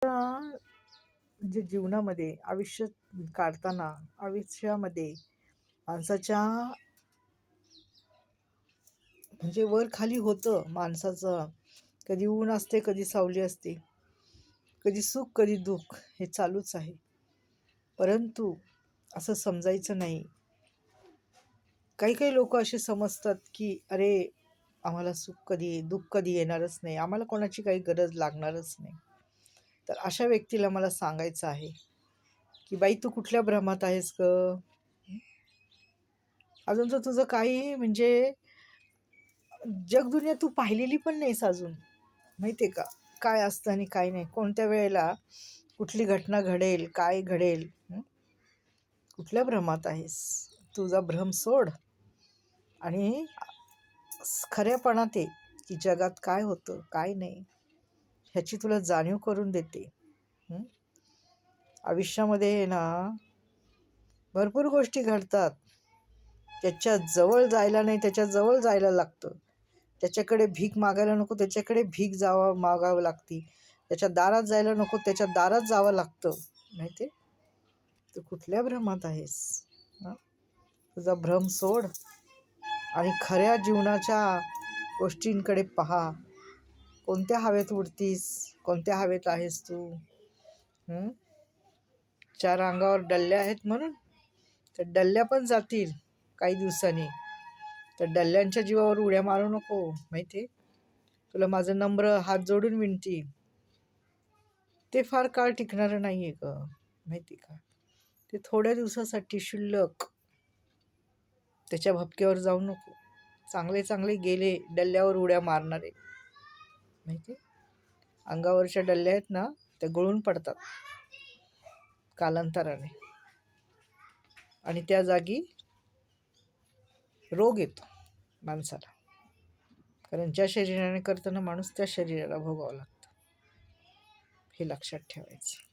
म्हणजे जीवनामध्ये आयुष्य काढताना आयुष्यामध्ये माणसाच्या म्हणजे वर खाली होतं माणसाचं. कधी ऊन असते, कधी सावली असते, कधी सुख कधी दुःख हे चालूच आहे. परंतु असं समजायचं नाही. काही काही लोक असे समजतात की अरे, आम्हाला सुख कधी दुःख कधी येणारच नाही, आम्हाला कोणाची काही गरज लागणारच नाही. तर अशा व्यक्तीला मला सांगायचं आहे की बाई, तू कुठल्या भ्रमात आहेस ग? अजून तर तुझं काही म्हणजे जगदुनिया तू पाहिलेली पण नाहीस अजून. माहिती आहे का काय असतं आणि काय नाही, कोणत्या वेळेला कुठली घटना घडेल, काय घडेल. कुठल्या भ्रमात आहेस? तुझा भ्रम सोड आणि खऱ्यापणात ये की जगात काय होतं काय नाही ह्याची तुला जाणीव करून देते. हं? आयुष्यामध्ये ना भरपूर गोष्टी घडतात. त्याच्या जवळ जायला नाही, त्याच्या जवळ जायला लागतं. त्याच्याकडे भीक मागायला नको, त्याच्याकडे भीक मागावं लागती. त्याच्या दारात जायला नको, त्याच्या दारात जावं लागतं. माहिती आहे? तू कुठल्या भ्रमात आहेस? हं? तुझा भ्रम सोड आणि खऱ्या जीवनाच्या गोष्टींकडे पहा. कोणत्या हवेत उडतीस, कोणत्या हवेत आहेस तू? चार अंगावर डल्ल्या आहेत म्हणून त्या डल्ल्या पण जातील काही दिवसांनी. तर डल्ल्यांच्या जीवावर उड्या मारू नको. माहिती, तुला माझं नम्र हात जोडून विनंती, ते फार काळ टिकणारं नाही आहे ग. माहिती का, ते थोड्या दिवसासाठी क्षुल्लक. त्याच्या भपक्यावर जाऊ नको. चांगले चांगले गेले डल्ल्यावर उड्या मारणारे. माहिती, अंगावरच्या डल्ल्या आहेत ना, त्या गळून पडतात कालांतराने आणि त्या जागी रोग येतो माणसाला. कारण ज्या शरीराने करताना माणूस त्या शरीराला भोगावं लागतं. हे लक्षात ठेवायचं.